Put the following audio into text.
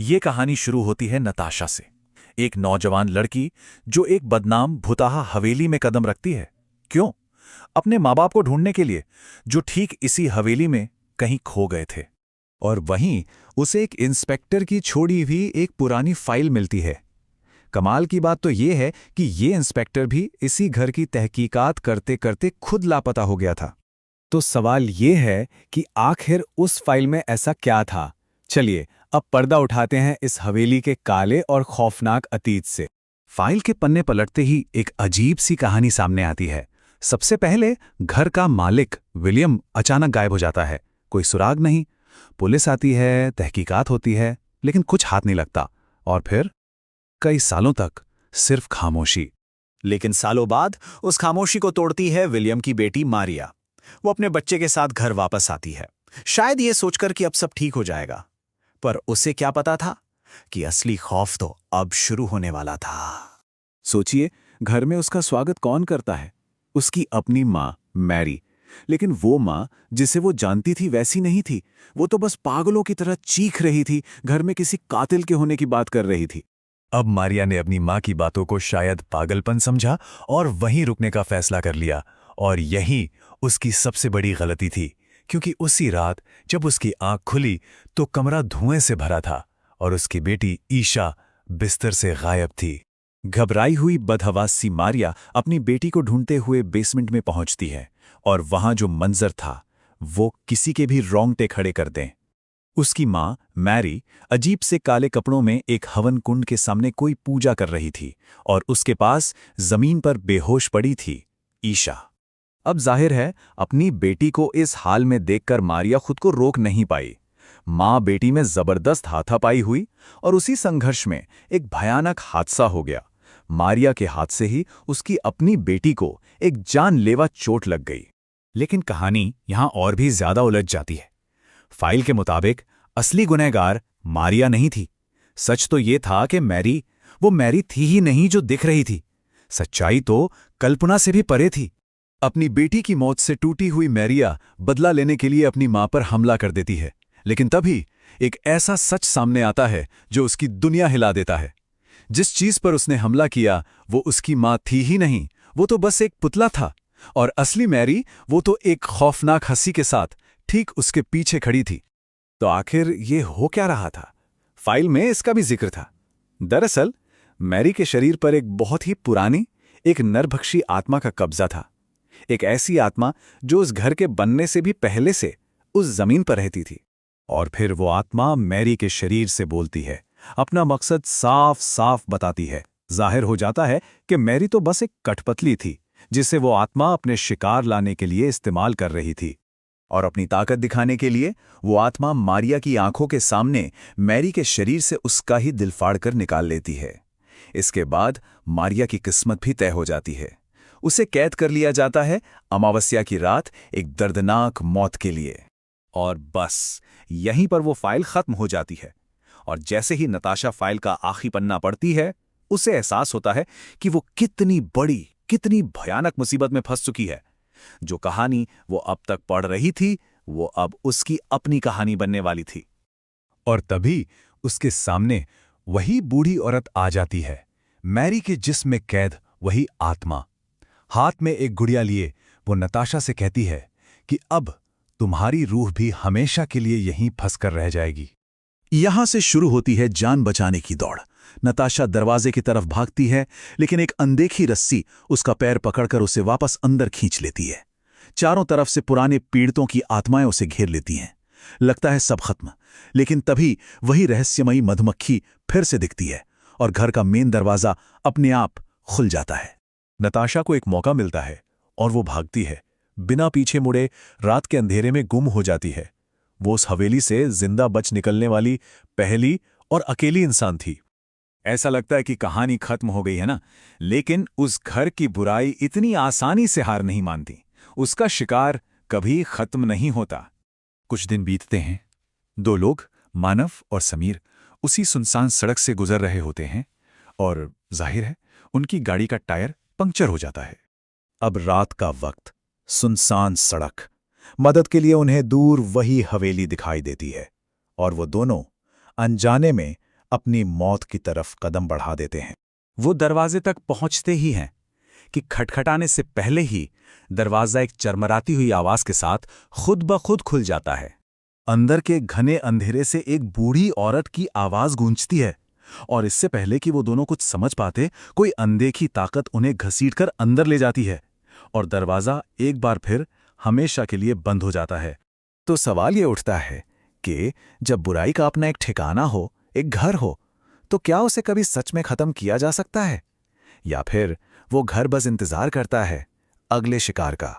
ये कहानी शुरू होती है नताशा से, एक नौजवान लड़की जो एक बदनाम भुताहा हवेली में कदम रखती है। क्यों? अपने माँ बाप को ढूंढने के लिए, जो ठीक इसी हवेली में कहीं खो गए थे। और वहीं उसे एक इंस्पेक्टर की छोड़ी हुई एक पुरानी फाइल मिलती है। कमाल की बात तो ये है कि ये इंस्पेक्टर भी इसी घर की तहकीकात करते करते खुद लापता हो गया था। तो सवाल ये है कि आखिर उस फाइल में ऐसा क्या था। चलिए अब पर्दा उठाते हैं इस हवेली के काले और खौफनाक अतीत से। फाइल के पन्ने पलटते ही एक अजीब सी कहानी सामने आती है। सबसे पहले घर का मालिक विलियम अचानक गायब हो जाता है। कोई सुराग नहीं। पुलिस आती है, तहकीकात होती है, लेकिन कुछ हाथ नहीं लगता। और फिर कई सालों तक सिर्फ खामोशी। लेकिन सालों बाद उस खामोशी को तोड़ती है विलियम की बेटी मारिया। वो अपने बच्चे के साथ घर वापस आती है, शायद ये सोचकर कि अब सब ठीक हो जाएगा। पर उसे क्या पता था कि असली खौफ तो अब शुरू होने वाला था। सोचिए, घर में उसका स्वागत कौन करता है? उसकी अपनी माँ मैरी। लेकिन वो माँ जिसे वो जानती थी वैसी नहीं थी। वो तो बस पागलों की तरह चीख रही थी, घर में किसी कातिल के होने की बात कर रही थी। अब मारिया ने अपनी माँ की बातों को शायद पागलपन समझा और वहीं रुकने का फैसला कर लिया। और यही उसकी सबसे बड़ी गलती थी, क्योंकि उसी रात जब उसकी आंख खुली तो कमरा धुएं से भरा था और उसकी बेटी ईशा बिस्तर से गायब थी। घबराई हुई बदहवास सी मारिया अपनी बेटी को ढूंढते हुए बेसमेंट में पहुंचती है, और वहां जो मंजर था वो किसी के भी रोंगटे खड़े कर दें। उसकी माँ मैरी अजीब से काले कपड़ों में एक हवन कुंड के सामने कोई पूजा कर रही थी, और उसके पास जमीन पर बेहोश पड़ी थी ईशा। अब जाहिर है, अपनी बेटी को इस हाल में देखकर मारिया खुद को रोक नहीं पाई। माँ बेटी में जबरदस्त हाथापाई हुई और उसी संघर्ष में एक भयानक हादसा हो गया। मारिया के हाथ से ही उसकी अपनी बेटी को एक जानलेवा चोट लग गई। लेकिन कहानी यहां और भी ज्यादा उलझ जाती है। फाइल के मुताबिक असली गुनहगार मारिया नहीं थी। सच तो ये था कि वो मैरी थी ही नहीं जो दिख रही थी। सच्चाई तो कल्पना से भी परे थी। अपनी बेटी की मौत से टूटी हुई मैरिया बदला लेने के लिए अपनी मां पर हमला कर देती है, लेकिन तभी एक ऐसा सच सामने आता है जो उसकी दुनिया हिला देता है। जिस चीज पर उसने हमला किया वो उसकी मां थी ही नहीं, वो तो बस एक पुतला था। और असली मैरी वो तो एक खौफनाक हंसी के साथ ठीक उसके पीछे खड़ी थी। तो आखिर ये हो क्या रहा था? फाइल में इसका भी जिक्र था। दरअसल मैरी के शरीर पर एक बहुत ही पुरानी, एक नरभक्षी आत्मा का कब्जा था। एक ऐसी आत्मा जो उस घर के बनने से भी पहले से उस जमीन पर रहती थी। और फिर वो आत्मा मैरी के शरीर से बोलती है, अपना मकसद साफ साफ बताती है। जाहिर हो जाता है कि मैरी तो बस एक कठपुतली थी जिसे वो आत्मा अपने शिकार लाने के लिए इस्तेमाल कर रही थी। और अपनी ताकत दिखाने के लिए वो आत्मा मारिया की आंखों के सामने मैरी के शरीर से उसका ही दिल फाड़कर निकाल लेती है। इसके बाद मारिया की किस्मत भी तय हो जाती है। उसे कैद कर लिया जाता है अमावस्या की रात एक दर्दनाक मौत के लिए। और बस यहीं पर वो फाइल खत्म हो जाती है। और जैसे ही नताशा फाइल का आखिरी पन्ना पढ़ती है, उसे एहसास होता है कि वो कितनी बड़ी, कितनी भयानक मुसीबत में फंस चुकी है। जो कहानी वो अब तक पढ़ रही थी वो अब उसकी अपनी कहानी बनने वाली थी। और तभी उसके सामने वही बूढ़ी औरत आ जाती है, मैरी के जिस्म में कैद वही आत्मा। हाथ में एक गुड़िया लिए वो नताशा से कहती है कि अब तुम्हारी रूह भी हमेशा के लिए यहीं फंसकर रह जाएगी। यहां से शुरू होती है जान बचाने की दौड़। नताशा दरवाजे की तरफ भागती है, लेकिन एक अनदेखी रस्सी उसका पैर पकड़कर उसे वापस अंदर खींच लेती है। चारों तरफ से पुराने पीड़ितों की आत्माएं उसे घेर लेती हैं। लगता है सब खत्म, लेकिन तभी वही रहस्यमयी मधुमक्खी फिर से दिखती है और घर का मेन दरवाजा अपने आप खुल जाता है। नताशा को एक मौका मिलता है और वो भागती है। बिना पीछे मुड़े रात के अंधेरे में गुम हो जाती है। वो उस हवेली से जिंदा बच निकलने वाली पहली और अकेली इंसान थी। ऐसा लगता है कि कहानी खत्म हो गई है ना, लेकिन उस घर की बुराई इतनी आसानी से हार नहीं मानती। उसका शिकार कभी खत्म नहीं होता। कुछ दिन बीतते हैं। दो लोग, मानव और समीर, उसी सुनसान सड़क से गुजर रहे होते हैं और जाहिर है उनकी गाड़ी का टायर पंक्चर हो जाता है। अब रात का वक्त, सुनसान सड़क, मदद के लिए उन्हें दूर वही हवेली दिखाई देती है और वो दोनों अनजाने में अपनी मौत की तरफ कदम बढ़ा देते हैं। वो दरवाजे तक पहुंचते ही हैं कि खटखटाने से पहले ही दरवाजा एक चरमराती हुई आवाज के साथ खुद ब खुद खुल जाता है। अंदर के घने अंधेरे से एक बूढ़ी औरत की आवाज गूंजती है और इससे पहले कि वो दोनों कुछ समझ पाते, कोई अनदेखी ताकत उन्हें घसीटकर अंदर ले जाती है और दरवाजा एक बार फिर हमेशा के लिए बंद हो जाता है। तो सवाल ये उठता है कि जब बुराई का अपना एक ठिकाना हो, एक घर हो, तो क्या उसे कभी सच में खत्म किया जा सकता है, या फिर वो घर बस इंतजार करता है अगले शिकार का।